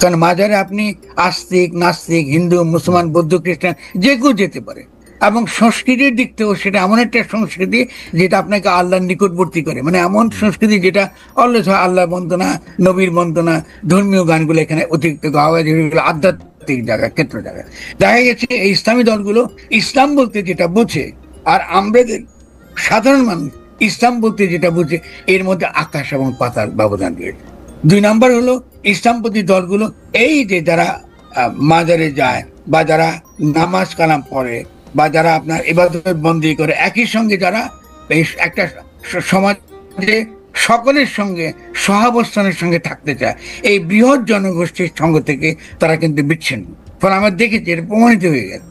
কারণ মাজারে আপনি আস্তিক, নাস্তিক, হিন্দু, মুসলমান, বৌদ্ধ, খ্রিস্টান যে কেউ যেতে পারে। এবং সংস্কৃতির দিক থেকেও সেটা এমন একটা সংস্কৃতি যেটা আপনাকে আল্লাহর নিকটবর্তী করে, মানে এমন সংস্কৃতি যেটা অলওয়েজ হয় আল্লাহ বন্দনা, নবীর বন্দনা, ধর্মীয় গানগুলো এখানে অতিরিক্ত গাওয়া হয়, যেগুলো আধ্যাত্মিক জায়গা, ক্ষেত্র জায়গা। দেখা গেছে এই ইসলামী দলগুলো ইসলাম বলতে যেটা বোঝে, আর আমাদের সাধারণ মানুষ ইসলাম বলতে যেটা বুঝে, এর মধ্যে আকাশ এবং পাতার ব্যবধান রয়েছে। 2 নম্বর হলো ইসলামপন্থী দলগুলো এই যে যারা মাজারে যায়, বা যারা নামাজ কালাম পড়ে, বা যারা আপনার ইবাদত বন্দী করে, একই সঙ্গে যারা একটা সমাজে সকলের সঙ্গে সহাবস্থানের সঙ্গে থাকতে চায়, এই বৃহৎ জনগোষ্ঠীর সঙ্গ থেকে তারা কিন্তু বিচ্ছিন্ন। ফলে আমরা দেখেছি এটা প্রমাণিত হয়ে গেছে,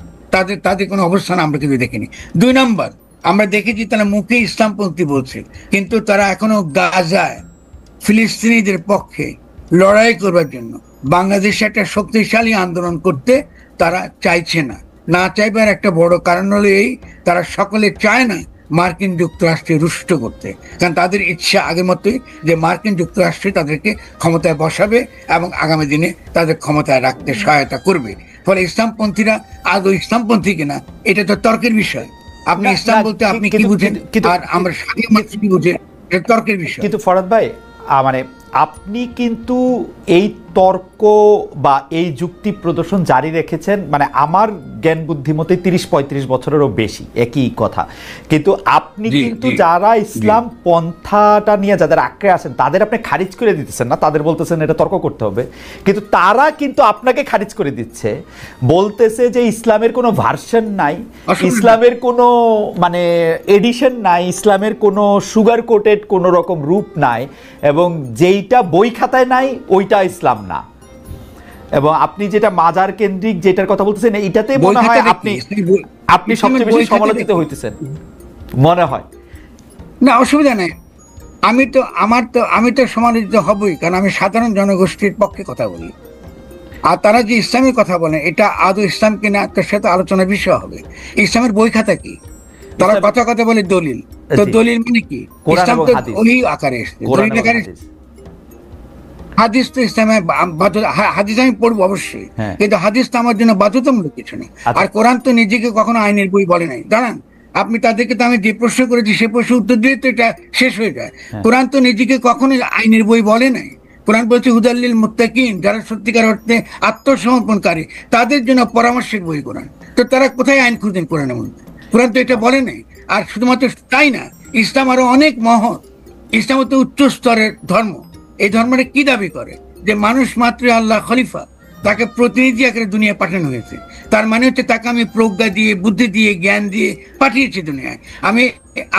তাদের কোনো অবস্থান আমরা কিন্তু দেখিনি। 2 নম্বর, আমরা দেখেছি তারা মুখে ইসলামপন্থী বলছে, কিন্তু তারা এখনো গাজায় ফিলিস্তিনিদের পক্ষে লড়াই করবার জন্য বাংলাদেশে একটা শক্তিশালী আন্দোলন করতে তারা চাইছে না। না চাইবার একটা বড় কারণ হলো এই, তারা সকলে চায় না মার্কিন যুক্তরাষ্ট্রে রুষ্ট করতে, কারণ তাদের ইচ্ছা আগের মতোই যে মার্কিন যুক্তরাষ্ট্রে তাদেরকে ক্ষমতায় বসাবে এবং আগামী দিনে তাদের ক্ষমতায় রাখতে সহায়তা করবে। ফলে ইসলামপন্থীরা আদৌ ইসলামপন্থী কিনা এটা তো তর্কের বিষয়। আপনি ইসলাম বলতে আপনি কি বুঝেন, আর আমরা সাধারণ মানুষ কি বুঝে, এটা তর্কের বিষয়। কিন্তু ফরাদ ভাই, মানে আপনি কিন্তু এই তর্ক বা এই যুক্তি প্রদর্শন জারি রেখেছেন, মানে আমার জ্ঞান বুদ্ধিমতে 30-35 বছরেরও বেশি একই কথা। কিন্তু আপনি কিন্তু যারা ইসলাম পন্থাটা নিয়ে যাদের আঁকড়ে আছেন তাদের আপনি খারিজ করে দিতেছেন না, তাদের বলতেছেন এটা তর্ক করতে হবে, কিন্তু তারা কিন্তু আপনাকে খারিজ করে দিচ্ছে, বলতেছে যে ইসলামের কোনো ভার্সন নাই, ইসলামের কোনো মানে এডিশন নাই, ইসলামের কোনো সুগার কোটেড কোনো রকম রূপ নাই, এবং যেইটা বই খাতায় নাই ওইটা ইসলাম না। এবং আপনি যেটা মাজার কেন্দ্রিক যেটার কথা বলতেছেন, এইটাতে মনে হয় আপনি সবচেয়ে বেশি সমালোচিত হইতেছেন মনে হয়। না, অসুবিধা নেই, আমি তো সমালোচিত হবই, কারণ আমি সাধারণ জনগোষ্ঠীর পক্ষে কথা বলি। আর তারা যে ইসলামের কথা বলে এটা আদৌ ইসলাম কিনা তার সাথে আলোচনার বিষয় হবে। ইসলামের বই খাতা কি? তারা কথা বলে দলিল, তো দলিল মানে কি? ইসলাম তো ওই আকারে এসছে, দলিল আকারে। হাদিস তো ইসলামে হাদিস আমি পড়বো অবশ্যই, কিন্তু হাদিস তো আমার জন্য বাধ্যতামূলক কিছু নেই। আর কোরআন তো নিজেকে কখনো আইনের বই বলে নাই। দাঁড়ান, আপনি তাদেরকে তো আমি যে প্রশ্ন করেছি সে প্রশ্ন উত্তর দিয়ে তো এটা শেষ হয়ে যায়। কোরআন তো নিজেকে কখনো আইনের বই বলে নাই। কোরআন বলছে হুদাল্লিল মুত্তাকিন, যারা সত্যিকার অর্থে আত্মসমর্পণকারী তাদের জন্য পরামর্শের বই কোরআন। তো তারা কোথায় আইন খুঁজেন কোরআনের মধ্যে? কোরআন তো এটা বলে নাই। আর শুধুমাত্র তাই না, ইসলাম আরো অনেক মহৎ। ইসলাম হচ্ছে উচ্চ স্তরের ধর্ম। এই ধর্মটা কি দাবি করে? যে মানুষ মাত্র আল্লাহ খলিফা, তাকে প্রতিনিধি আকারে দুনিয়া পাঠানো হয়েছে। তার মানে হচ্ছে তাকে আমি প্রজ্ঞা দিয়ে, বুদ্ধি দিয়ে, জ্ঞান দিয়ে পাঠিয়েছি দুনিয়ায়।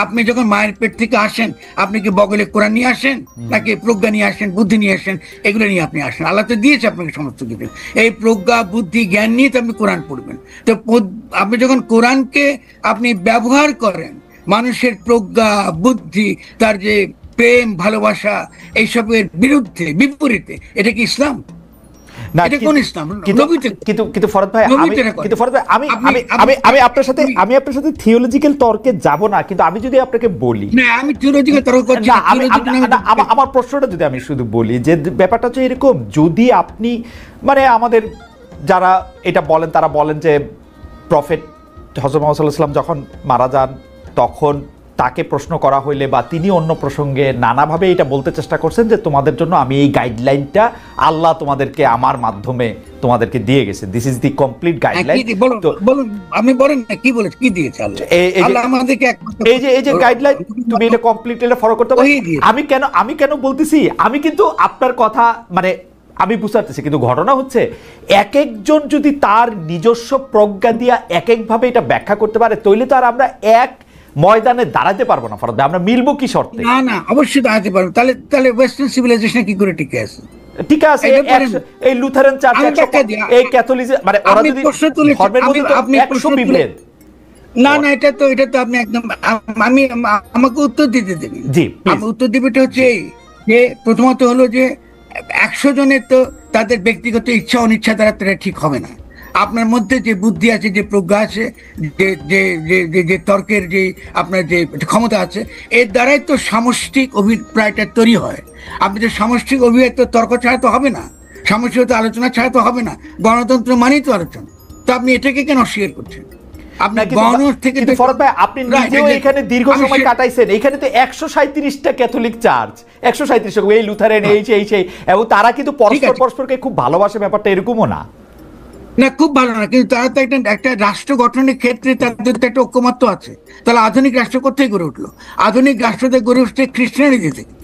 আপনি যখন মায়ের পেট থেকে আসেন, আপনি কি বগলে কোরআন নিয়ে আসেন, নাকি প্রজ্ঞা নিয়ে আসেন, বুদ্ধি নিয়ে আসেন? এগুলো নিয়ে আপনি আসেন। আল্লাহ তো দিয়েছে আপনাকে সমস্ত কিছু। এই প্রজ্ঞা, বুদ্ধি, জ্ঞান নিয়ে তো আপনি কোরআন পড়বেন। তো আপনি যখন কোরআনকে আপনি ব্যবহার করেন মানুষের প্রজ্ঞা, বুদ্ধি, তার যে প্রেম, ভালোবাসা, এইসবের বিরুদ্ধে, বিপরীতে, এটা কি ইসলাম? আমি আপনার সাথে থিওলজিক্যাল তর্কে যাব না, কিন্তু আমি যদি আপনাকে বলি, আমার প্রশ্নটা যদি আমি শুধু বলি যে ব্যাপারটা হচ্ছে এরকম, যদি আপনি মানে আমাদের যারা এটা বলেন তারা বলেন যে প্রফেট হযরত মুহাম্মদ সাল্লাল্লাহু আলাইহি ওয়াসাল্লাম যখন মারা যান তখন তাকে প্রশ্ন করা হইলে বা তিনি অন্য প্রসঙ্গে নানাভাবে এটা বলতে চেষ্টা করছেন যে তোমাদের জন্য আমি এই গাইডলাইনটা আল্লাহ তোমাদেরকে আমার মাধ্যমে তোমাদেরকে দিয়ে গেছে, this is the complete guideline. আপনি বলেন না কি বলে, কি দিয়েছে আল্লাহ আমাদেরকে? এই যে গাইডলাইন, তুমি এটা কমপ্লিট এটা ফলো করতে পারো। আমি কেন বলতেছি, আমি কিন্তু আপনার কথা মানে আমি বুঝতে পারতেছি, কিন্তু ঘটনা হচ্ছে এক একজন যদি তার নিজস্ব প্রজ্ঞা দিয়া এক একভাবে এটা ব্যাখ্যা করতে পারে, তাহলে তো আর আমরা এক ময়দানে দাঁড়াতে পারবো না। ফরাদ, আমরা মিলবো কি শর্তে? না, অবশ্যই দাঁড়াতে পারবো। তাহলে ওয়েস্টার্ন সিভিলাইজেশন কি করে টিকে আছে? ঠিক আছে, এই লুথারান চার্চ, এই ক্যাথলিক, মানে ওরা যদি ধর্মের মধ্যে তো 100 বিভেদ। না, এটা তো আপনি একদম আমাকে উত্তর দিতে দেবেন। জি, আমি উত্তর দিবেটা হচ্ছে যে প্রথমত হলো যে 100 জনের তো তাদের ব্যক্তিগত ইচ্ছা অনিচ্ছা দ্বারা তারা ঠিক হবে না। আপনার মধ্যে যে বুদ্ধি আছে, যে প্রজ্ঞা আছে, যে তর্কের যে আপনার যে ক্ষমতা আছে, এর দ্বারাই তো সামষ্টিক অভিপ্রায়টা তৈরি হয়। আপনি যে সামষ্টিক অভিপ্রায় তো তর্ক ছাড়া তো হবে না। সামষ্টিকতা আলোচনা ছাড়া তো হবে না, গণতন্ত্র মানেই তো আলোচনা। তো আপনি এটাকে কেন অস্বীকার করছেন? আপনি গণতন্ত্র থেকে ফরহাদ ভাই, আপনি নিজেও এখানে দীর্ঘ সময় কাটাইছেন, এখানে তো 137টা ক্যাথলিক চার্চ, 137 এই লুথারেন, এই সেই, এবং তারা কিন্তু পরস্পরকে খুব ভালোবাসে, ব্যাপারটা এরকমও না। না, খুব ভালো না, কিন্তু তারা তো একটা রাষ্ট্র গঠনের ক্ষেত্রে তাদের তো একটা ঐক্যমত্য আছে। তাহলে আধুনিক রাষ্ট্র কোথায় গড়ে উঠলো? আধুনিক রাষ্ট্রতে গড়ে উঠছে খ্রিস্টানিটি থেকে।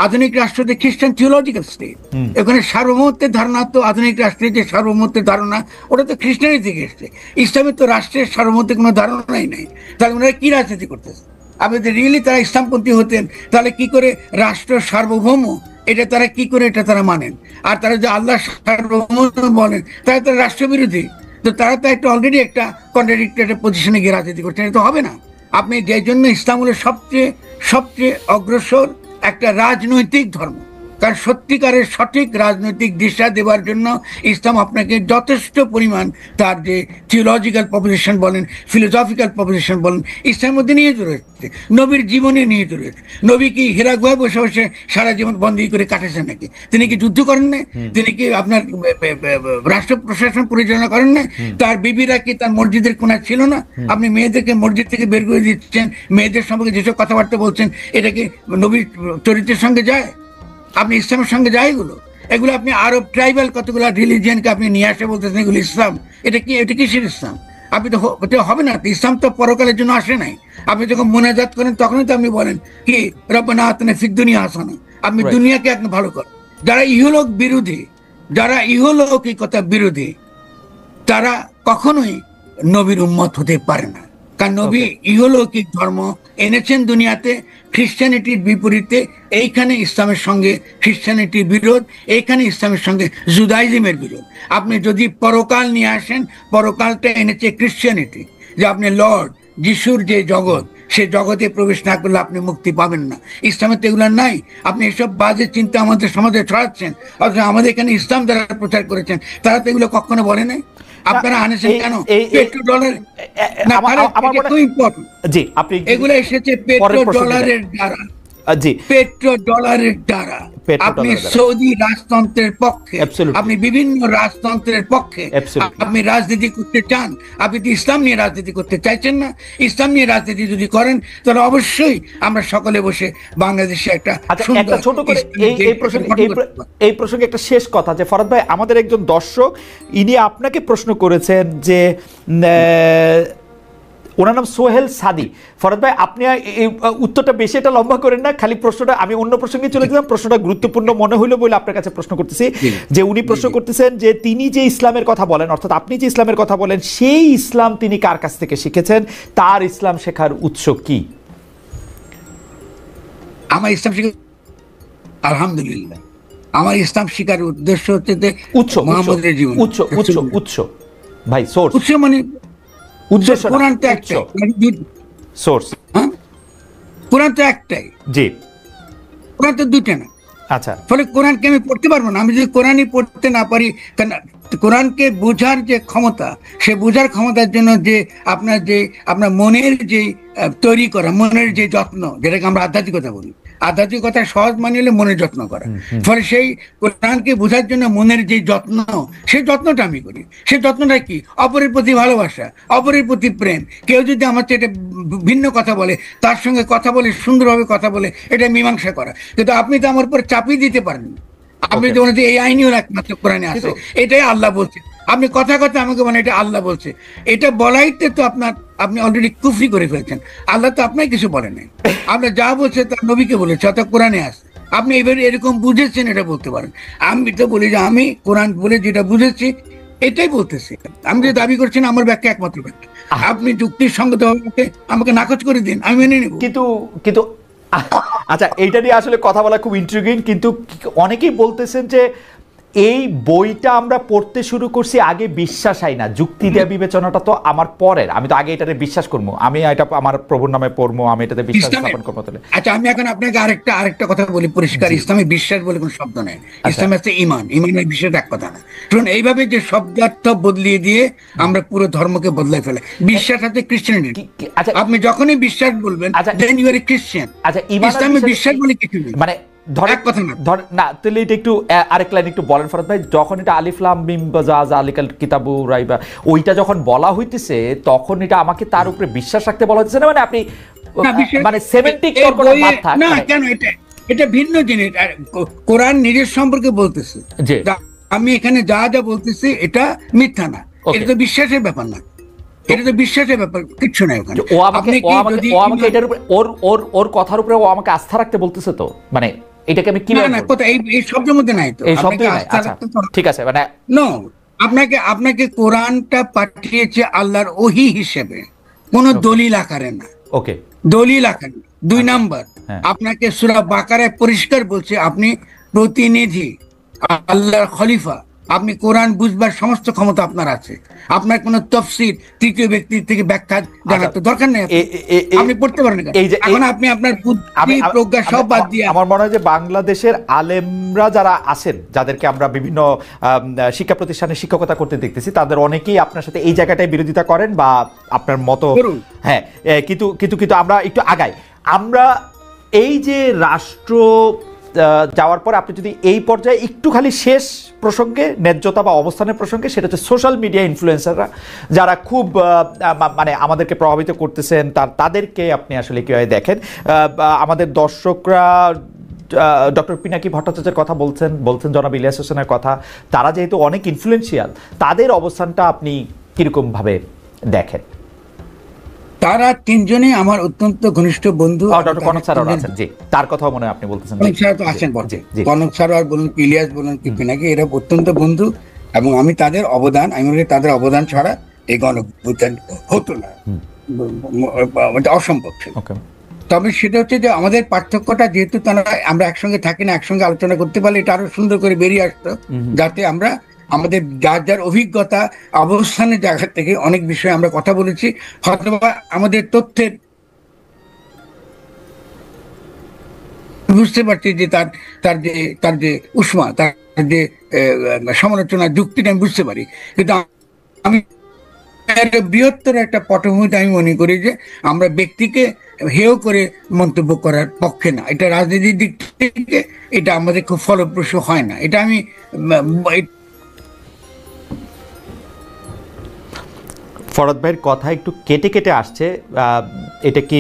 আধুনিক রাষ্ট্রতে খ্রিস্টান থিওলজিক্যাল স্টেট, এখানে সার্বভৌমত্বের ধারণা, তো আধুনিক রাষ্ট্রের যে সার্বভৌমত্বের ধারণা ওটা তো খ্রিস্টানি থেকে এসছে। ইসলামের তো রাষ্ট্রের সার্বভৌমত্বের কোনো ধারণাই নাই। তাহলে ওনারা কি রাজনীতি করতেছে? আপনি যদি রিয়েলি তারা ইসলামপন্থী হতেন তাহলে কি করে রাষ্ট্র সার্বভৌম এটা তারা কি করে এটা তারা মানেন? আর তারা যে আল্লাহ সার্বভৌম বলেন তারা তারা রাষ্ট্রবিরোধী। তো তারা তো একটা অলরেডি একটা কন্ট্রাডিক্টরি পজিশনে গিয়ে রাজনীতি করছেন, এটা তো হবে না। আপনি যে জন্য ইসলাম হলো সবচেয়ে অগ্রসর একটা রাজনৈতিক ধর্ম, কারণ সত্যিকারের সঠিক রাজনৈতিক দিশা দেওয়ার জন্য ইসলাম আপনাকে যথেষ্ট পরিমাণ তার যে থিওলজিক্যাল প্রপোজিশন বলেন, ফিলোসফিক্যাল প্রপোজিশন বলেন, ইসলামের মধ্যে নিহিত রয়েছে, নবীর জীবনে নিহিত রয়েছে। নবী কি হীরা গুহায় বসে বসে সারা জীবন বন্দী করে কাটেছেন নাকি? তিনি কি যুদ্ধ করেন না? তিনি কি আপনার রাষ্ট্র প্রশাসন পরিচালনা করেন না? তার বিবিরা কি তার মসজিদের কোনায় ছিল না? আপনি মেয়েদেরকে মসজিদ থেকে বের করে দিচ্ছেন, মেয়েদের সম্পর্কে যেসব কথাবার্তা বলছেন, এটা কি নবীর চরিত্রের সঙ্গে যায়? আপনি ইসলামের সঙ্গে যায় এগুলো আপনি আরব ট্রাইবাল কতগুলো রিলিজিয়নকে আপনি নিয়ে আসে বলতেছেন এগুলো ইসলাম। এটা কিসের ইসলাম? আপনি তো হবে না। ইসলাম তো পরকালের জন্য আসে নাই। আপনি যখন মোনাজাত করেন তখনই তো আপনি বলেন কি রব্বানা আতিনা ফিদ দুনিয়া হাসানা, আপনি দুনিয়াকে একদম ভালো করেন। যারা ইহলোক বিরোধী, যারা ইহলৌকিকতা বিরোধী, তারা কখনোই নবীর উম্মত হতে পারে না। কারণ নবী ইহলৌকিক ধর্ম এনেছেন দুনিয়াতে খ্রিস্টানিটির বিপরীতে। এইখানে ইসলামের সঙ্গে খ্রিস্টানিটির বিরোধ, এইখানে ইসলামের সঙ্গে জুদাইজমের বিরোধ। আপনি যদি পরকাল নিয়ে আসেন, পরকালটা এনেছে খ্রিস্টানিটি, যে আপনি লর্ড যিশুর যে জগৎ, সে জগতে প্রবেশ না করলে আপনি মুক্তি পাবেন না। ইসলামে তো এগুলো নাই। আপনি এসব বাজে চিন্তা আমাদের সমাজে ছড়াচ্ছেন, অথচ আমাদের এখানে ইসলাম যারা প্রচার করেছেন তারা তো এগুলো কখনো বলে নাই। আপনারা আনেছেন কেন? পেট্রোডলার এগুলো এসেছে পেট্রোডলারের দ্বারা, পেট্রোডলারের দ্বারা। আপনি সৌদি রাজতন্ত্রের পক্ষে, আপনি বিভিন্ন রাজতন্ত্রের পক্ষে আপনি রাজনীতি করতে চান। আপনি তো ইসলাম নিয়ে রাজনীতি করতে চাইছেন না। ইসলাম নিয়ে রাজনীতি যদি করেন তাহলে অবশ্যই আমরা সকলে বসে বাংলাদেশে একটা ছোট করে এই প্রসঙ্গে একটা শেষ কথা, যে ফরহাদ ভাই আমাদের একজন দর্শক, ইনি আপনাকে প্রশ্ন করেছেন যে ওনার নাম সোহেল সাদি। ফরহাদ ভাই, আপনি এই উত্তরটা বেশি এটা লম্বা করেন না, খালি প্রশ্নটা আমি অন্য প্রসঙ্গে চলে গেলাম, প্রশ্নটা গুরুত্বপূর্ণ মনে হইলো বলে আপনার কাছে প্রশ্ন করতেছি। যে উনি প্রশ্ন করতেছেন যে তিনি যে ইসলামের কথা বলেন, অর্থাৎ আপনি যে ইসলামের কথা বলেন, সেই ইসলাম তিনি কার কাছ থেকে শিখেছেন? তার ইসলাম শেখার উৎস কি? আমার ইসলাম শিখা, আলহামদুলিল্লাহ, আমার ইসলাম শিখার উদ্দেশ্য হচ্ছে যে উৎস, মুহাম্মদের জীবন। উৎস ভাই, সোর্স। উৎস মানে উদ্দেশ্য, কোরআন তো একটাই, সোর্স। কোরআন তো একটাই, জি, কোরআন তো দুটো না। আচ্ছা, ফলে কোরআনকে আমি পড়তে পারবো না। আমি যদি কোরআনই পড়তে না পারি, কোরআনকে বোঝার যে ক্ষমতা, সে বোঝার ক্ষমতার জন্য যে আপনার মনের যে তৈরি করা, মনের যে যত্ন, যেটাকে আমরা আধ্যাত্মিকতা বলি, আধ্যাত্মিকতা সহজ মানে হলে মনের যত্ন করা। ফলে সেই কোরআনকে বোঝার জন্য মনের যে যত্ন, সেই যত্নটা আমি করি। সেই যত্নটা কি? অপরের প্রতি ভালোবাসা, অপরের প্রতি প্রেম। কেউ যদি আমার চেয়ে ভিন্ন কথা বলে, তার সঙ্গে কথা বলে, সুন্দরভাবে কথা বলে, এটা মীমাংসা করা। কিন্তু আপনি তো আমার উপর চাপিয়ে দিতে পারেন। আপনি যেমন এই আইনিও একমাত্র কোরআনে আছে, এটাই আল্লাহ বলছে। আপনি কথা আমাকে বলেন এটা আল্লাহ বলছে, এটা বলাইতে তো আপনি অলরেডি কুফরি করে ফেলছেন। আল্লাহ তো আপনাকে কিছু বলে নাই। আপনি যা বলছে তার নবীকে বলেছে, অর্থাৎ কোরআনে আছে। আপনি এবারে এরকম বুঝেছেন এটা বলতে পারেন। আমি তো বলি যে আমি কোরআন বলে যেটা বুঝেছি এটাই বলতেছি। আমি যে দাবি করছি না আমার ব্যাখ্যা একমাত্র ব্যাখ্যা। আপনি যুক্তির সঙ্গত আমাকে নাকচ করে দিন, আমি মেনে নেব। কিন্তু আচ্ছা, এইটা নিয়ে আসলে কথা বলা খুব ইন্ট্রিগিং। কিন্তু অনেকেই বলতেছেন যে এই বইটা আমরা পড়তে শুরু করছি আগে বিশ্বাস হয় না, যুক্তি দেওয়া বিবেচনাটা তো আমার পরের। আমি তো আগে এটাতে বিশ্বাস করবো, আমি এটা আমার প্রভুর নামে পড়বো, আমি এটাতে বিশ্বাস স্থাপন করবো। আচ্ছা, আমি এখন আপনাকে আরেকটা কথা বলি পরিষ্কার। ইসলামে বিশ্বাস বলে কোনো শব্দ নেই। ইসলামে আছে ইমান, ইমানের বিশ্বাস এক কথা না। শুনুন, এইভাবে যে শব্দার্থ বদলিয়ে দিয়ে আমরা পুরো ধর্মকে বদলাই ফেলে। বিশ্বাস আছে খ্রিস্টানিটি। আপনি যখনই বিশ্বাস বলবেন দেন ইউ আর এ খ্রিস্টান। আচ্ছা, ইসলামে বিশ্বাস বলে কিছু নেই। মানে ধরেন এক কথা না। না তাহলে এটা একটু আরেক লাইন একটু বলেন ফরহাদ ভাই, যখন এটা আলিফ লাম মিম যা জালিকাল কিতাবু রাইবা ওইটা যখন বলা হইতেছে তখন এটা আমাকে তার উপরে বিশ্বাস রাখতে বলা হচ্ছে না, মানে আপনি মানে সেমেন্টিক তর্কটা বাদ থাক না কেন, এটা ভিন্ন জিনিস। কোরআন নিজের সম্পর্কে বলতেছে জি আমি এখানে যা যা বলতেছি এটা মিথ্যা না, এটা তো বিশ্বাসের ব্যাপার না, এটা তো বিশ্বাসের ব্যাপার, কিচ্ছু নাই ওখানে। ও আমাকে এটার উপরে ওর কথার উপরে ও আমাকে আস্থা রাখতে বলতেছে, তো মানে এটাকে আমি কি না কোথায় এই শব্দের মধ্যে নাই তো, এই শব্দই নাই। আচ্ছা ঠিক আছে, মানে নো, আপনাকে কোরআনটা পাঠিয়েছে আল্লাহর ওহী হিসেবে, কোন দলিল আকারে না। ওকে, দলিল আকারে। 2 নাম্বার, আপনাকে সূরা বাকারায় পরিষ্কার বলছে আপনি প্রতিনিধি, আল্লাহর খলিফা, আপনি কোরআন বুঝবার সমস্ত ক্ষমতা আপনার আছে, আপনার কোনো তাফসীর তৃতীয় ব্যক্তি থেকে ব্যাখ্যা জানার তো দরকার নেই, আপনি পড়তে পারেন না। এখন আপনি আপনার বুদ্ধি প্রজ্ঞা সব বাদ দিয়ে, আমার মনে হয় যে বাংলাদেশের আলেমরা যারা আছেন, যাদেরকে আমরা বিভিন্ন শিক্ষা প্রতিষ্ঠানে শিক্ষকতা করতে দেখতেছি, তাদের অনেকেই আপনার সাথে এই জায়গাটায় বিরোধিতা করেন বা আপনার মতো, হ্যাঁ, কিন্তু আমরা একটু আগাই। আমরা এই যে রাষ্ট্র যাওয়ার পর আপনি যদি এই পর্যায়ে একটু খালি শেষ প্রসঙ্গে, ন্যায্যতা বা অবস্থানের প্রসঙ্গে, সেটা হচ্ছে সোশ্যাল মিডিয়া ইনফ্লুয়েন্সাররা যারা খুব মানে আমাদেরকে প্রভাবিত করতেছেন, তাদেরকে আপনি আসলে কীভাবে দেখেন? আমাদের দর্শকরা ডক্টর পিনাকি ভট্টাচার্যের কথা বলছেন জনাব ইলিয়াস হোসেনের কথা, তারা যেহেতু অনেক ইনফ্লুয়েন্সিয়াল, তাদের অবস্থানটা আপনি কীরকম-ভাবে দেখেন? তারা 3 জনই আমার অত্যন্ত ঘনিষ্ঠ বন্ধু। ডক্টর কনক স্যার আছেন, জি, তার কথাও মনে হয় আপনি বলতেছেন। কনক স্যার তো আছেন বটে, কনক স্যার আর বলুন, ইলিয়াস বলুন, কি পিনাকি, এরা অত্যন্ত বন্ধু, এবং আমি তাদের অবদান ছাড়া এই গণঅভ্যুত্থান হতো না, অসম্ভব ছিল। তবে সেটা হচ্ছে যে আমাদের পার্থক্যটা, যেহেতু আমরা একসঙ্গে থাকি না, একসঙ্গে আলোচনা করতে পারলে এটা আরো সুন্দর করে বেরিয়ে আসতো, যাতে আমরা আমাদের যার অভিজ্ঞতা অবস্থানের জায়গা থেকে অনেক বিষয়ে আমরা কথা বলেছি, হয়তো আমাদের তথ্যের বুঝতে পারছি যে তার যে উষ্মা, তার যে সমালোচনা যুক্তিটা আমি বুঝতে পারি, কিন্তু আমি বৃহত্তর একটা পটভূমিতে আমি মনে করি যে আমরা ব্যক্তিকে হেয় করে মন্তব্য করার পক্ষে না, এটা রাজনীতির দিক থেকে এটা আমাদের খুব ফলপ্রসূ হয় না। এটা আমি ফরহাদ ভাইয়ের কথা একটু কেটে কেটে আসছে, এটা কি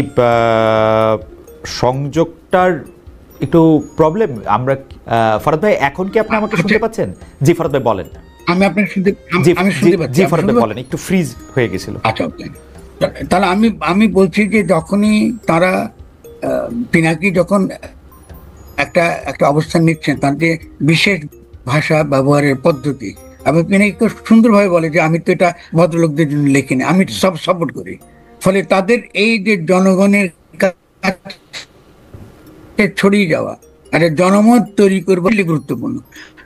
সংযোগটার একটু প্রবলেম? আমরা ফরহাদ ভাই, এখন কি আপনি আমাকে শুনতে পাচ্ছেন? জি ফরহাদ ভাই বলেন। আমি শুনতে পাচ্ছি। জি ফরহাদ ভাই বলেন, একটু ফ্রিজ হয়ে গেছিল। আচ্ছা, তাহলে আমি বলছি যে যখনই তারা পিনাকি যখন একটা অবস্থান নিচ্ছেন, তার যে বিশেষ ভাষা ব্যবহারের পদ্ধতি, এবং পিনাকি খুব সুন্দরভাবে বলে যে আমি তো এটা ভদ্রলোকদের জন্য লিখিনি, আমি সব সাপোর্ট করি। ফলে তাদের এই যে জনগণের কাছে ছড়িয়ে যাওয়া, একটা জনমত তৈরি করবো গুরুত্বপূর্ণ।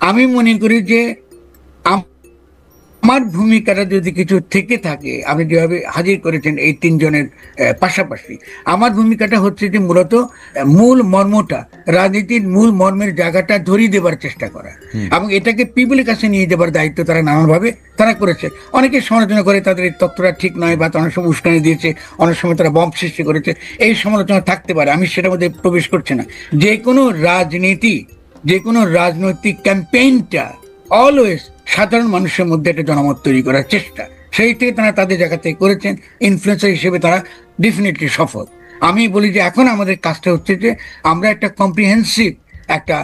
আমি মনে করি যে আমার ভূমিকাটা যদি কিছু থেকে থাকে, আপনি যেভাবে হাজির করেছেন এই 3 জনের পাশাপাশি, আমার ভূমিকাটা হচ্ছে যে মূলত মূল মর্মটা, রাজনীতির মূল মর্মের জায়গাটা ধরিয়ে দেবার চেষ্টা করা, এবং এটাকে পিপলের কাছে নিয়ে যাবার দায়িত্ব তারা নানানভাবে তারা করেছে। অনেকে সমালোচনা করে তাদের এই তত্ত্বটা ঠিক নয়, বা অনেক সময় উস্কানি দিয়েছে, অনেক সময় তারা বম্ব সৃষ্টি করেছে, এই সমালোচনা থাকতে পারে, আমি সেটার মধ্যে প্রবেশ করছি না। যে কোনো রাজনৈতিক ক্যাম্পেইনটা অলওয়েজ সাধারণ মানুষের মধ্যে একটা জনমত তৈরি করার চেষ্টা, সেই থেকে তারা তাদের জায়গা থেকে করেছেন, ইনফ্লুয়েন্সার হিসেবে তারা ডেফিনেটলি সফল। আমি বলি যে এখন আমাদের কাজটা হচ্ছে যে আমরা একটা কম্প্রিহেন্সিভ একটা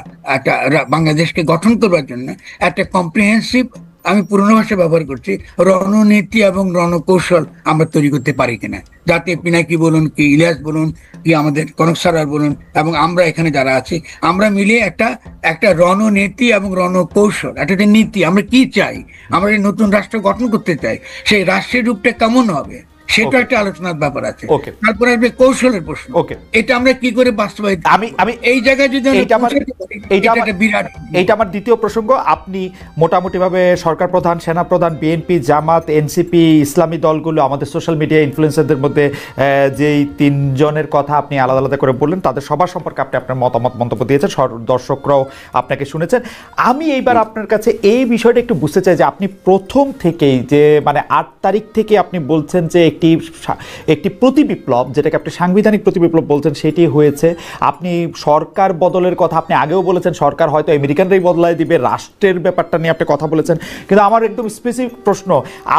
বাংলাদেশকে গঠন করবার জন্য একটা কম্প্রিহেন্সিভ, আমি পুরনো ভাষা ব্যবহার করছি, রণনীতি এবং রণকৌশল আমরা তৈরি করতে পারি কিনা, যাতে পিনাকি বলুন, কি ইলিয়াস বলুন, কি আমাদের কনক স্যার বলুন, এবং আমরা এখানে যারা আছি, আমরা মিলে একটা রণনীতি এবং রণকৌশল, একটা নীতি, আমরা কি চাই, আমরা নতুন রাষ্ট্র গঠন করতে চাই, সেই রাষ্ট্রের রূপটা কেমন হবে সেটা একটা আলোচনার ব্যাপার আছে। তারপরে আসবে কৌশলের প্রশ্ন, এটা আমরা কি করে বাস্তবায়িত। আমি এই জায়গায় যদি এইটা আমার দ্বিতীয় প্রসঙ্গ। আপনি মোটামুটি ভাবে সরকার প্রধান, সেনা প্রধান, বিএনপি, জামাত, এনসিপি, ইসলামী দলগুলো, আমাদের সোশ্যাল মিডিয়া ইনফ্লুয়েন্সারদের মধ্যে যেই 3 জনের কথা আপনি আলাদা আলাদা করে বললেন, তাদের সবার সম্পর্কে আপনি আপনার মন্তব্য দিয়েছেন, দর্শকরাও আপনাকে শুনেছেন। আমি এইবার আপনার কাছে এই বিষয়টা একটু বুঝতে চাই যে আপনি প্রথম থেকেই যে মানে 8 তারিখ থেকে আপনি বলছেন যে একটি প্রতিবিপ্লব, যেটাকে আপনি সাংবিধানিক প্রতিবিপ্লব বলছেন, সেটি হয়েছে। আপনি সরকার বদলের কথা আপনি আগেও বলেছেন, সরকার হয়তো আমেরিকানরাই বদলায় দিবে, রাষ্ট্রের ব্যাপারটা নিয়ে আপনি কথা বলেছেন। কিন্তু আমার একদম স্পেসিফিক প্রশ্ন,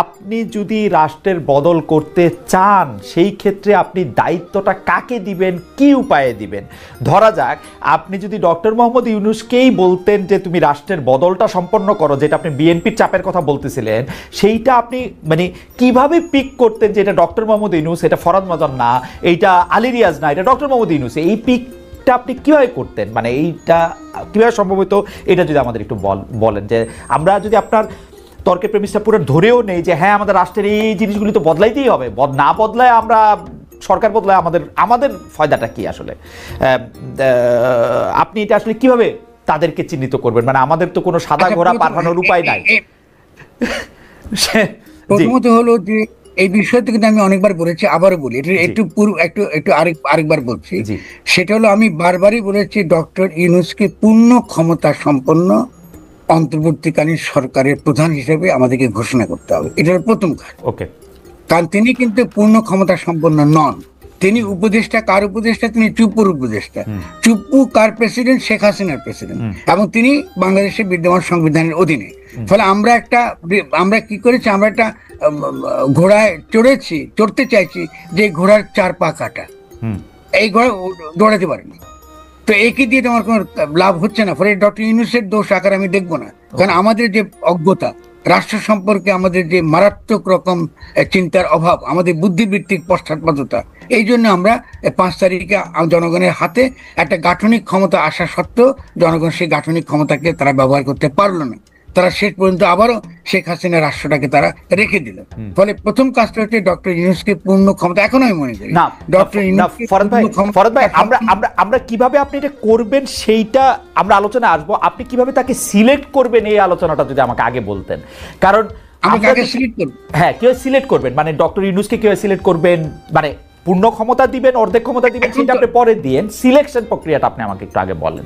আপনি যদি রাষ্ট্রের বদল করতে চান সেই ক্ষেত্রে আপনি দায়িত্বটা কাকে দিবেন, কি উপায়ে দিবেন? ধরা যাক আপনি যদি ডক্টর মোহাম্মদ ইউনূসকেই বলতেন যে তুমি রাষ্ট্রের বদলটা সম্পন্ন করো, যেটা আপনি বিএনপির চাপের কথা বলতেছিলেন, সেইটা আপনি মানে কিভাবে পিক করতেন যে এটা ডক্টর মোহাম্মদ ইউনূস, এটা ফরহাদ মজর না, এইটা আলী রিয়াজ না, এটা ডক্টর মোহাম্মদ ইউনূস, এই পিকটা আপনি কিভাবে করতেন? মানে এইটা কিভাবে সম্ভব হতো, এটা যদি আমাদের একটু বলেন, যে আমরা যদি আপনার তর্কের প্রেমিসটা পুরো ধরেও নেই যে হ্যাঁ আমাদের রাষ্ট্রের এই জিনিসগুলি তো বদলাইতেই হবে, না বদলায় আমরা সরকার বদলায় আমাদের ফায়দাটা কি আসলে? আপনি এটা আসলে কিভাবে তাদেরকে চিহ্নিত করবেন? মানে আমাদের তো কোনো সাদা ঘোড়া পাঠানোর উপায় নাই। প্রথমত হলো যে এই বিষয়টা কিন্তু আমি অনেকবার বলেছি, আবারও বলি, এটা একটু আরেকবার বলছি। সেটা হলো আমি বারবারই বলেছি ডক্টর ইউনূসকে পূর্ণ ক্ষমতা সম্পন্ন অন্তর্বর্তীকালীন সরকারের প্রধান হিসেবে আমাদেরকে ঘোষণা করতে হবে, এটা প্রথম কাজ। ওকে, কারণ তিনি কিন্তু পূর্ণ ক্ষমতা সম্পন্ন নন, তিনি উপদেষ্টা। কার উপদেষ্টা? তিনি চুপ্পুর উপদেষ্টা। চুপ্পু কার প্রেসিডেন্ট? শেখ হাসিনার প্রেসিডেন্ট, এবং তিনি বাংলাদেশের বিদ্যমান সংবিধানের অধীনে। ফলে আমরা কি করেছি, আমরা একটা ঘোড়ায় চড়তে চাইছি যে ঘোড়ার 4 পা কাটা, এই ঘোড়া দৌড়াতে পারেনি। তো একই দিয়ে আমার কোনো লাভ হচ্ছে না। ফলে ডক্টর ইউনূসের দোষ আকার আমি দেখবো না, কারণ আমাদের যে অজ্ঞতা, রাষ্ট্র সম্পর্কে আমাদের যে মারাত্মক রকম চিন্তার অভাব, আমাদের বুদ্ধিবৃত্তিক পশ্চাৎপদতা, এই জন্য আমরা 5 তারিখে জনগণের হাতে একটা গাঠনিক ক্ষমতা আসা সত্ত্বেও জনগণ সেই গাঠনিক ক্ষমতাকে তারা ব্যবহার করতে পারলো না। তারা শেষ পর্যন্ত আবারও শেখ হাসিনা রাষ্ট্রটাকে তারা রেখে দিল। ফলে প্রথম কাজটা হচ্ছে ডক্টর ইউনূসকে পূর্ণ ক্ষমতা, এখন আমি মনে করি ডক্টর ফরহাদ ভাই, আমরা কিভাবে আপনি এটা করবেন সেইটা আমরা আলোচনা আসবো। আপনি কিভাবে তাকে সিলেক্ট করবেন এই আলোচনাটা যদি আমাকে আগে বলতেন। কারণ হ্যাঁ, কিভাবে সিলেক্ট করবেন, মানে ডক্টর ইউনূসকে কিভাবে সিলেক্ট করবেন, মানে পূর্ণ ক্ষমতা দিবেন, অর্ধেক ক্ষমতা দিবেন, সেটা আপনি পরে দিয়েন। সিলেকশন প্রক্রিয়াটা আপনি আমাকে একটু আগে বলেন।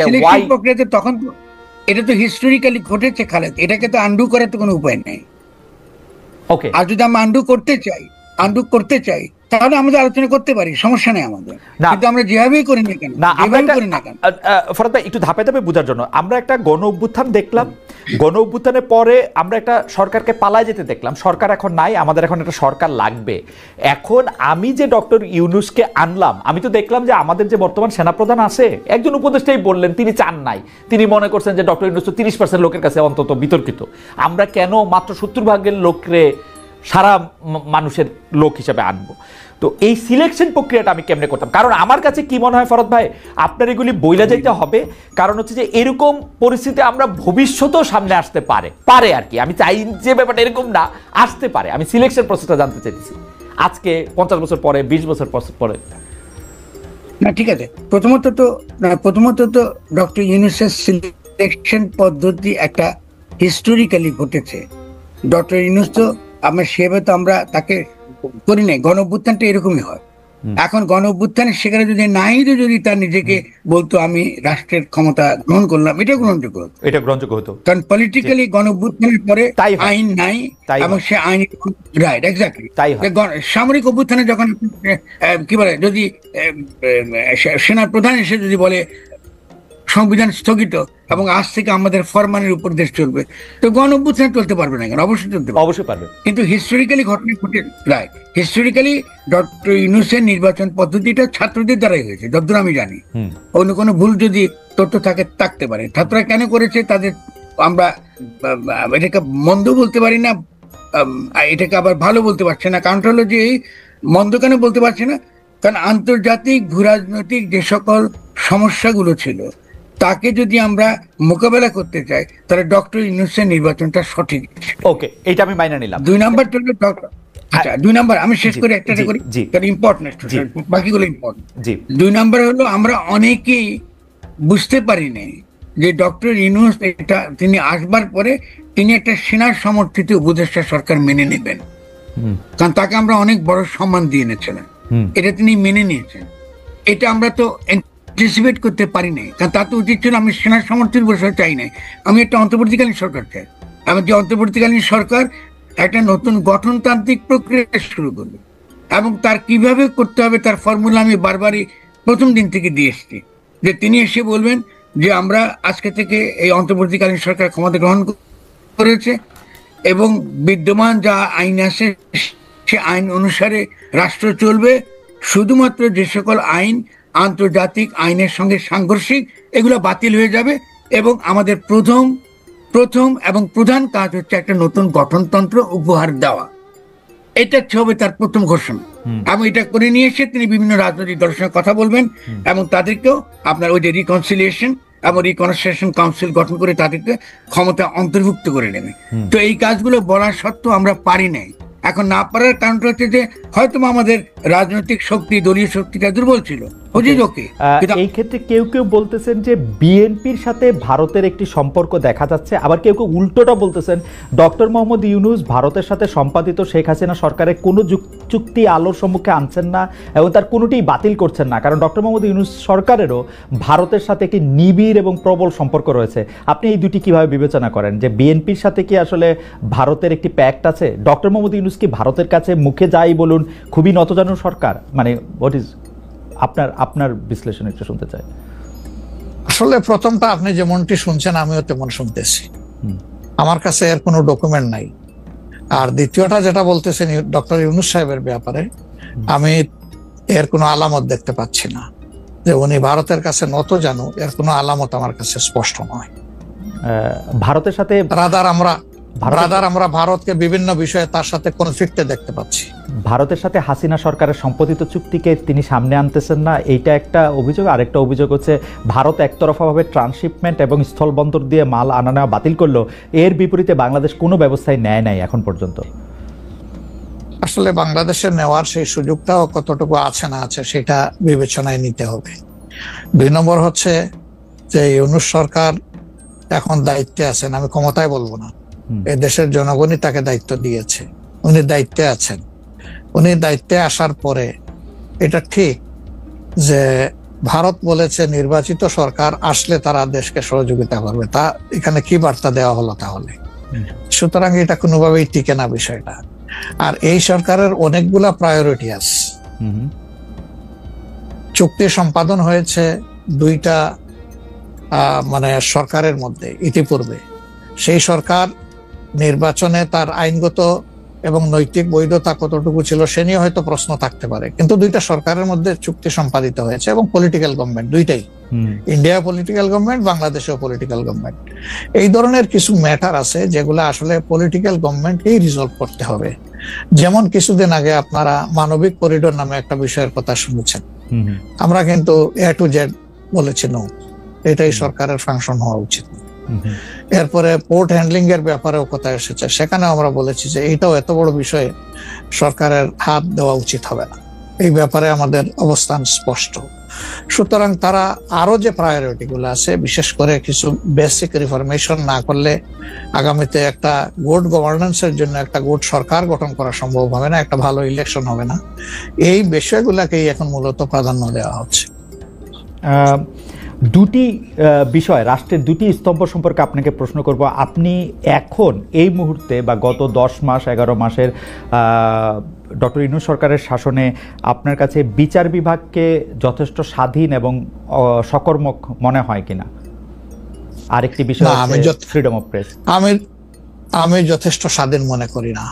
সিলেকশন প্রক্রিয়াতে তখন এটা তো হিস্টোরিক্যালি ঘটেছে খালেদ, এটাকে তো আন্ডু করার তো কোনো উপায় নেই। ওকে, আর যদি আমরা আন্ডু করতে চাই তাহলে আমাদের আলোচনা করতে পারি, সমস্যা নেই আমাদের, কিন্তু আমরা যেভাবেই করি না কেন, ফরহাদ ভাই একটু ধাপে ধাপে বোঝার জন্য, আমরা একটা গণ অভ্যুত্থান দেখলাম, গণ অভ্যুত্থানের পরে আমরা একটা সরকারকে পালায় যেতে দেখলাম, সরকার এখন নাই, আমাদের এখন একটা সরকার লাগবে। এখন আমি যে ডক্টর ইউনূসকে আনলাম, আমি তো দেখলাম যে আমাদের যে বর্তমান সেনাপ্রধান আছে, একজন উপদেষ্টাই বললেন তিনি চান নাই, তিনি মনে করছেন যে ডক্টর ইউনূস তো 30% লোকের কাছে অন্তত বিতর্কিত, আমরা কেন মাত্র 70% লোকরে সারা মানুষের লোক হিসেবে আনবো? তো এই সিলেকশন প্রক্রিয়াটা আমি কেমনে করতাম? কারণ আমার কাছে কি মনে হয় ফরহাদ ভাই, আপনার এগুলি বইলা যাইতে হবে, কারণ হচ্ছে যে এরকম পরিস্থিতি আমরা ভবিষ্যতেও সামনে আসতে পারে আর কি। আমি চাই যে ব্যাপারটা এরকম না, আসতে পারে। আমি সিলেকশন প্রসেসটা জানতে চাইছি আজকে 50 বছর পরে, 20 বছর পরে। না ঠিক আছে, প্রথমত তো ডক্টর ইউনূসের সিলেকশন পদ্ধতি একটা হিস্টোরিক্যালি ঘটেছে। ডক্টর ইউনূস তো সেভাবে তো আমরা তাকে করি নাই। গণ অভ্যুত্থানটা এরকমই হয়। এখন গণ অভ্যুত্থানের সেখানে যদি যদি তার নিজেকে বলতো আমি রাষ্ট্রের ক্ষমতা গ্রহণ করলাম, এটা গ্রহণযোগ্য হতো, কারণ পলিটিক্যালি গণ অভ্যুত্থানের পরে আইন নাই, এবং সে আইন রাইট এক্স্যাক্টলি। সামরিক অভ্যুত্থানে যখন কি বলে, যদি সেনার প্রধান এসে যদি বলে সংবিধান স্থগিত এবং আজ থেকে আমাদের ফরমানের উপর দেশ চলবে, তো গণ অভ্যুত্থান চলতে পারবে না কেন? অবশ্যই পারবে। কিন্তু হিস্টোরিক্যালি ঘটনা ঘটে রাইট, হিস্টোরিক্যালি ডক্টর ইউনূসের নির্বাচন পদ্ধতিটা ছাত্রদের দ্বারাই হয়েছে যতদূর আমি জানি। অন্য কোনো ভুল যদি তথ্য থাকতে পারে, ছাত্ররা কেন করেছে তাদের আমরা এটাকে মন্দ বলতে পারি না, এটাকে আবার ভালো বলতে পারছে না। কারণটা হলো যে মন্দ কেন বলতে পারছে না, কারণ আন্তর্জাতিক ভূরাজনৈতিক যে সকল সমস্যাগুলো ছিল তাকে যদি আমরা মোকাবেলা করতে চাই, তাহলে ডক্টর ইউনূসের নির্বাচনটা সঠিক। ওকে, এটা আমি মাইনে নিলাম। 2 নাম্বার হলো আচ্ছা 2 নাম্বার আমি শেষ করে একটা করি, কারণ ইম্পর্টেন্ট, বাকিগুলো ইম্পর্টেন্ট। 2 নাম্বার হলো আমরা অনেকেই বুঝতে পারি নাই যে ডক্টর ইউনূস তিনি আসবার পরে তিনি একটা সেনার সমর্থিত উপদেষ্টা সরকার মেনে নেবেন, কারণ তাকে আমরা অনেক বড় সম্মান দিয়ে এনেছিলাম, এটা তিনি মেনে নিয়েছেন। এটা আমরা তো অ্যান্টিসিপেট করতে পারি নাই, কারণ তা তো উচিত ছিল। আমি সেনার সমর্থিত বসে চাই নাই, আমি একটা অন্তর্বর্তীকালীন সরকার চাই। আমার যে অন্তর্বর্তীকালীন সরকার একটা নতুন গঠনতান্ত্রিক প্রক্রিয়া শুরু করবে, এবং তার কিভাবে করতে হবে তার ফর্মুলা আমি বারবারই প্রথম দিন থেকে দিয়ে এসেছি। যে তিনি এসে বলবেন যে আমরা আজকে থেকে এই অন্তর্বর্তীকালীন সরকার ক্ষমতা গ্রহণ করেছে এবং বিদ্যমান যা আইন আছে সে আইন অনুসারে রাষ্ট্র চলবে। শুধুমাত্র যে সকল আইন আন্তর্জাতিক আইনের সঙ্গে সাংঘর্ষিক এগুলো বাতিল হয়ে যাবে, এবং আমাদের প্রথম এবং প্রধান কাজ হচ্ছে একটা নতুন গঠনতন্ত্র উপহার দেওয়া। এটা হবে তার প্রথম ঘোষণা। এবং এটা করে নিয়ে এসে তিনি বিভিন্ন রাজনৈতিক দলের সঙ্গে কথা বলবেন এবং তাদেরকেও আপনার ওই যে রিকনসিলিয়েশন এবং রিকনসিলিয়েশন কাউন্সিল গঠন করে তাদেরকে ক্ষমতা অন্তর্ভুক্ত করে নেবে। তো এই কাজগুলো বলার সত্ত্বেও আমরা পারি নাই। এখন না পারার কারণটা হচ্ছে যে হয়তো আমাদের রাজনৈতিক শক্তি, দলীয় শক্তিটা দুর্বল ছিল। এই ক্ষেত্রে কেউ কেউ বলতেছেন যে বিএনপির সাথে ভারতের একটি সম্পর্ক দেখা যাচ্ছে, আবার কেউ কেউ উল্টোটা বলতেছেন ডক্টর মোহাম্মদ ইউনূস ভারতের সাথে সম্পাদিত শেখ হাসিনা সরকারের কোনো চুক্তি আলোর সম্মুখে আনছেন না এবং তার কোনোটি বাতিল করছেন না, কারণ ডক্টর মোহাম্মদ ইউনূস সরকারেরও ভারতের সাথে একটি নিবিড় এবং প্রবল সম্পর্ক রয়েছে। আপনি এই দুটি কিভাবে বিবেচনা করেন, যে বিএনপির সাথে কি আসলে ভারতের একটি প্যাক্ট আছে? ডক্টর মোহাম্মদ ইউনূস কি ভারতের কাছে মুখে যাই বলুন খুবই নতজানু সরকার? মানে হোয়াট ইজ আপনার বিশ্লেষণ একটু শুনতে চাই। আসলে প্রথমটা আপনি যেমনটি শুনছেন আমিও তেমন শুনতেছি, আমার কাছে এর কোনো ডকুমেন্ট নাই। আর দ্বিতীয়টা যেটা বলতেছেন ডক্টর ইউনূস সাহেবের ব্যাপারে, আমি এর কোনো আলামত দেখতে পাচ্ছি না যে উনি ভারতের কাছে নত জানু, এর কোনো আলামত আমার কাছে স্পষ্ট নয়। ভারতের সাথে আমরা ভারতকে বিভিন্ন বিষয়ে তার সাথে কনফ্লিক্টে দেখতে পাচ্ছি। ভারতের সাথে হাসিনা সরকারের সম্পাদিত চুক্তিকে তিনি সামনে আনতেছেন না, এইটা একটা অভিযোগ। আরেকটা অভিযোগ হচ্ছে ভারত একতরফাভাবে ট্রান্সশিপমেন্ট এবং স্থলবন্দর দিয়ে মাল আনা নেওয়া বাতিল করলো, এর বিপরীতে বাংলাদেশ কোনো ব্যবস্থাই নেয় নাই এখন পর্যন্ত। আসলে বাংলাদেশের নেওয়ার সেই সুযোগটাও কতটুকু আছে না আছে সেটা বিবেচনায় নিতে হবে। 2 নম্বর হচ্ছে যে ইউনূস সরকার এখন দায়িত্বে আছেন, আমি ক্ষমতায় বলবো না, এই দেশের জনগণই তাকে দায়িত্ব দিয়েছে, উনি দায়িত্বে আছেন। উনি দায়িত্বে আসার পরে এটা ঠিক যে ভারত বলেছে নির্বাচিত সরকার আসলে তারা দেশকে সহযোগিতা করবে, তা এখানে কি বার্তা দেওয়া হলো তাহলে? সুতরাং এটা কোনোভাবেই টিকে না বিষয়টা। আর এই সরকারের অনেকগুলা প্রায়োরিটি আছে। চুক্তি সম্পাদন হয়েছে 2টা মানে সরকারের মধ্যে ইতিপূর্বে। সেই সরকার নির্বাচনে তার আইনগত এবং নৈতিক বৈধতা কতটুকু ছিল সে নিয়ে হয়তো প্রশ্ন থাকতে পারে, কিন্তু 2টা সরকারের মধ্যে চুক্তি সম্পাদিত হয়েছে এবং পলিটিক্যাল গভর্নমেন্ট দুইটাই, ইন্ডিয়া পলিটিক্যাল গভর্নমেন্ট, বাংলাদেশেও পলিটিক্যাল গভর্নমেন্ট। এই ধরনের কিছু ম্যাটার আছে যেগুলো আসলে পলিটিক্যাল গভর্নমেন্টকেই রিজলভ করতে হবে। যেমন কিছুদিন আগে আপনারা মানবিক করিডোর নামে একটা বিষয়ের কথা শুনেছেন, আমরা কিন্তু A to Z বলেছি নো, এটাই সরকারের ফাংশন হওয়া উচিত। এরপরে পোর্ট হ্যান্ডলিং এর ব্যাপারেও কথা এসেছে, সেখানেও আমরা বলেছি যে এইটাও এত বড় বিষয়ে সরকারের হাত দেওয়া উচিত হবে না, এই ব্যাপারে আমাদের অবস্থান স্পষ্ট। সুতরাং তারা আরো যে প্রায়োরিটি গুলো আছে, বিশেষ করে কিছু বেসিক রিফরমেশন না করলে আগামীতে একটা গুড গভর্নেন্সের জন্য একটা গুড সরকার গঠন করা সম্ভব হবে না, একটা ভালো ইলেকশন হবে না, এই বিষয়গুলোকেই এখন মূলত প্রাধান্য দেওয়া হচ্ছে। দুটি বিষয়, রাষ্ট্রের দুটি স্তম্ভ সম্পর্কে আপনাকে প্রশ্ন করব। আপনি এখন এই মুহূর্তে বা গত 10 মাস 11 মাসের ডক্টর ইউনূস সরকারের শাসনে আপনার কাছে বিচার বিভাগকে যথেষ্ট স্বাধীন এবং সকর্মক মনে হয় কিনা? আরেকটি বিষয় ফ্রিডম অফ প্রেস। আমি যথেষ্ট স্বাধীন মনে করি না।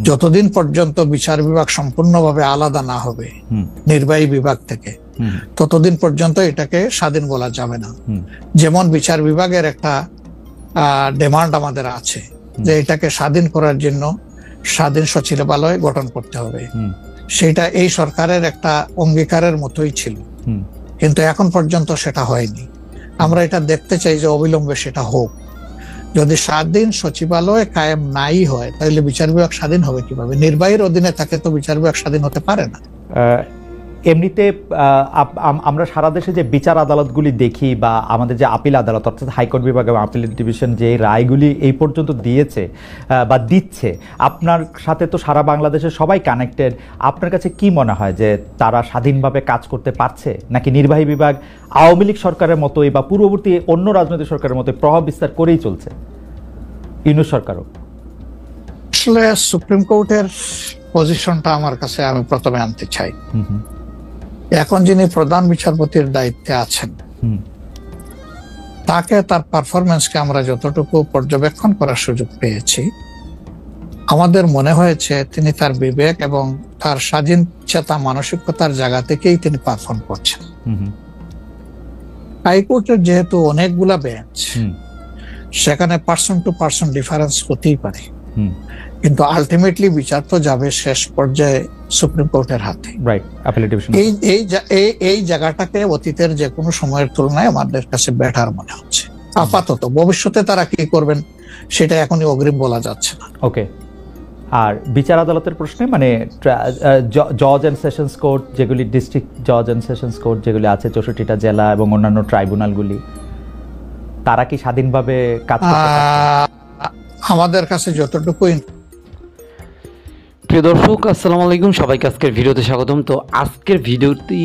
যতদিন পর্যন্ত বিচার বিভাগ সম্পূর্ণভাবে আলাদা না হবে নির্বাহী বিভাগ থেকে, ততদিন পর্যন্ত এটাকে স্বাধীন বলা যাবে না। যেমন বিচার বিভাগের একটা ডিমান্ড আমাদের আছে যে এটাকে স্বাধীন করার জন্য স্বাধীন সচিবালয় গঠন করতে হবে, সেটা এই সরকারের একটা অঙ্গীকারের মতোই ছিল, কিন্তু এখন পর্যন্ত সেটা হয়নি। আমরা এটা দেখতে চাই যে অবিলম্বে সেটা হোক। যদি স্বাধীন সচিবালয় কায়েম নাই হয় তাহলে বিচার বিভাগ স্বাধীন হবে কিভাবে? নির্বাহীর অধীনে থাকে তো বিচার বিভাগ স্বাধীন হতে পারে না। এমনিতে আমরা সারা দেশে যে বিচার আদালতগুলি দেখি বা আমাদের যে আপিল আদালত অর্থাৎ হাইকোর্ট বিভাগ এবং আপিল ডিভিশন যে রায়গুলি এই পর্যন্ত দিয়েছে বা দিচ্ছে, আপনার সাথে তো সারা বাংলাদেশের সবাই কানেক্টেড, আপনার কাছে কি মনে হয় যে তারা স্বাধীনভাবে কাজ করতে পারছে, নাকি নির্বাহী বিভাগ আওয়ামী লীগ সরকারের মতোই বা পূর্ববর্তী অন্য রাজনৈতিক সরকারের মতোই প্রভাব বিস্তার করেই চলছে? ইউনূস সরকারও আসলে সুপ্রিম কোর্টের পজিশনটা আমার কাছে আমি প্রথমে আনতে চাই। এখন যিনি প্রধান বিচারপতির দায়িত্বে আছেন, তাকে তার পারফরমেন্সকে আমরা যতটুকু পর্যবেক্ষণ করার সুযোগ পেয়েছি, আমাদের মনে হয়েছে তিনি তার বিবেক এবং তার স্বাধীন চেতা মানসিকতার জায়গা থেকেই তিনি পারফর্ম করছেন। হাইকোর্টের যেহেতু অনেকগুলা বেঞ্চ, সেখানে পার্সন টু পার্সন ডিফারেন্স হতেই পারে, কিন্তু আলটিমেটলি বিচার তো যাবে শেষ পর্যায়ে সুপ্রিম কোর্টের হাতে। এই জায়গাটাকে অতীতের যে কোনো সময়ের তুলনায় আমাদের কাছে বেটার মনে হচ্ছে আপাতত। ভবিষ্যতে তারা কি করবেন সেটা এখনই অগ্রিম বলা যাচ্ছে না। ওকে, আর বিচার আদালতের প্রশ্নে মানে জজ অ্যান্ড সেশনস কোর্ট যেগুলি, ডিস্ট্রিক্ট জজ অ্যান্ড সেশনস কোর্ট যেগুলি আছে 64টা জেলা এবং অন্যান্য ট্রাইব্যুনালগুলি, তারা কি স্বাধীনভাবে কাজ করতে পারছে? আমাদের কাছে যতটুকু। প্রিয় দর্শক, আসসালামু আলাইকুম, সবাইকে আজকের ভিডিওতে স্বাগতম। তো আজকের ভিডিওটি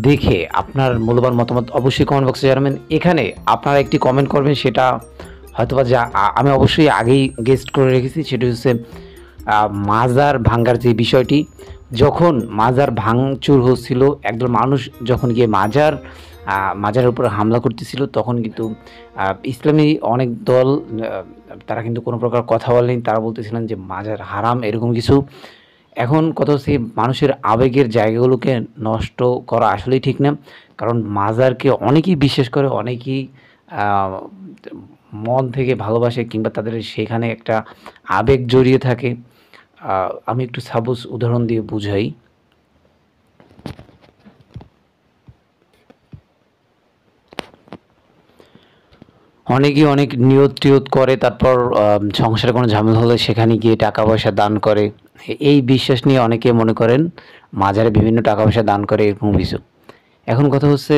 দেখে আপনার মূল্যবান মতামত অবশ্যই কমেন্ট বক্সে জানাবেন। এখানে আপনারা একটি কমেন্ট করবেন, সেটা হয়তোবা যা আমি অবশ্যই আগেই গেস্ট করে রেখেছি, সেটি হচ্ছে মাজার ভাঙ্গার যে বিষয়টি। যখন মাজার ভাঙচুর হচ্ছিল, একদল মানুষ যখন গিয়ে মাজারের উপর হামলা করতেছিল, তখন কিন্তু ইসলামী অনেক দল তারা কিন্তু কোনো প্রকার কথা বলেনি। তারা বলতেছিলেন যে মাজার হারাম, এরকম কিছু। এখন কথা হচ্ছে মানুষের আবেগের জায়গাগুলোকে নষ্ট করা আসলেই ঠিক না, কারণ মাজারকে অনেকেই বিশ্বাস করে, অনেকেই মন থেকে ভালোবাসে, কিংবা তাদের সেখানে একটা আবেগ জড়িয়ে থাকে। আমি একটু সাপোজ উদাহরণ দিয়ে বুঝাই। অনেকেই অনেক নিয়ত টিয়ত করে, তারপর সংসারে কোনো ঝামেলা হলে সেখানে গিয়ে টাকা পয়সা দান করে। এই বিশ্বাস নিয়ে অনেকে মনে করেন মাজারে বিভিন্ন টাকা পয়সা দান করে, এরকম কিছু। এখন কথা হচ্ছে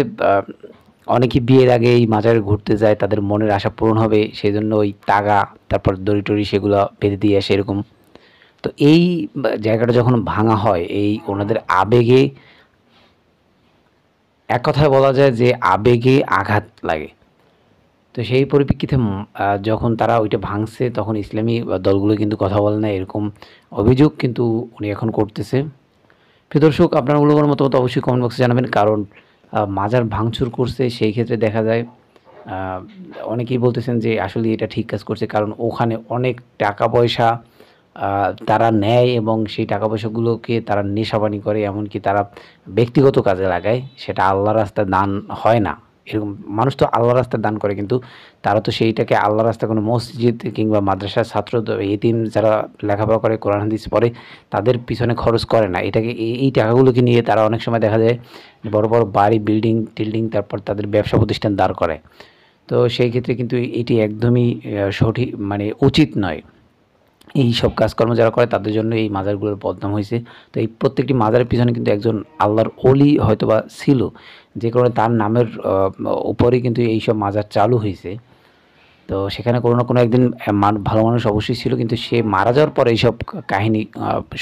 অনেকেই বিয়ের আগে এই মাজারে ঘুরতে যায়, তাদের মনের আশা পূরণ হবে, সেই জন্য ওই টাকা তারপর দড়ি টড়ি সেগুলো বেঁধে দিয়ে আসে, এরকম। তো এই জায়গাটা যখন ভাঙা হয়, এই ওনাদের আবেগে, এক কথায় বলা যায় যে আবেগে আঘাত লাগে। তো সেই পরিপ্রেক্ষিতে যখন তারা ওইটা ভাঙছে, তখন ইসলামী দলগুলো কিন্তু কথা বলে না, এরকম অভিযোগ কিন্তু উনি এখন করতেছে। প্রিয় দর্শক, আপনার মূল্যবান মতামত অবশ্যই কমেন্ট বক্সে জানাবেন, কারণ মাজার ভাঙচুর করছে, সেই ক্ষেত্রে দেখা যায় অনেকেই বলতেছেন যে আসলে এটা ঠিক কাজ করছে, কারণ ওখানে অনেক টাকা পয়সা তারা নেয় এবং সেই টাকা পয়সাগুলোকে তারা নেশাবানি করে, এমনকি তারা ব্যক্তিগত কাজে লাগায়, সেটা আল্লাহর রাস্তায় দান হয় না। এরকম মানুষ তো আল্লাহর রাস্তায় দান করে, কিন্তু তারা তো সেইটাকে আল্লাহর রাস্তায় কোনো মসজিদ কিংবা মাদ্রাসার ছাত্র, এতিম যারা লেখাপড়া করে, কোরআন হাদিস পড়ে, তাদের পিছনে খরচ করে না। এটাকে এই টাকাগুলোকে নিয়ে তারা অনেক সময় দেখা যায় বড় বড় বাড়ি, বিল্ডিং টিল্ডিং, তারপর তাদের ব্যবসা প্রতিষ্ঠান দাঁড় করে। তো সেই ক্ষেত্রে কিন্তু এটি একদমই সঠিক, মানে উচিত নয়। এই সব কাজকর্ম যারা করে তাদের জন্য এই মাজারগুলোর বদনাম হয়েছে। তো এই প্রত্যেকটি মাজারের পিছনে কিন্তু একজন আল্লাহর ওলি হয়তোবা ছিল, যে কারণে তার নামের উপরেই কিন্তু এইসব মাজার চালু হয়েছে। তো সেখানে কোনো না কোনো একদিন ভালো মানুষ অবশ্যই ছিল, কিন্তু সে মারা যাওয়ার পরে এইসব কাহিনী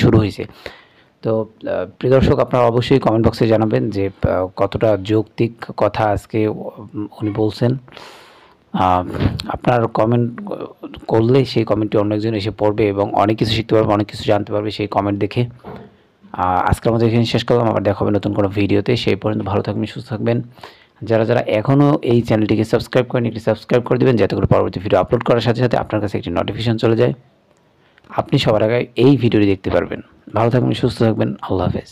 শুরু হয়েছে। তো প্রিয় দর্শক, আপনারা অবশ্যই কমেন্ট বক্সে জানাবেন যে কতটা যৌক্তিক কথা আজকে উনি বলছেন। আপনার কমেন্ট করলে সেই কমেন্টটি অন্য একজন এসে পড়বে এবং অনেক কিছু শিখতে পারবে, অনেক কিছু জানতে পারবে সেই কমেন্ট দেখে। আজকের মতো এখানে শেষ করলাম, আবার দেখা হবে নতুন কোনো ভিডিওতে। সেই পর্যন্ত ভালো থাকবেন, সুস্থ থাকবেন। যারা এখনও এই চ্যানেলটিকে সাবস্ক্রাইব করেন, একটি সাবস্ক্রাইব করে দেবেন, যাতে করে পরবর্তী ভিডিও আপলোড করার সাথে সাথে আপনার কাছে একটি নোটিফিকেশন চলে যায়, আপনি সবার আগে এই ভিডিওটি দেখতে পারবেন। ভালো থাকবেন, সুস্থ থাকবেন, আল্লাহ হাফেজ।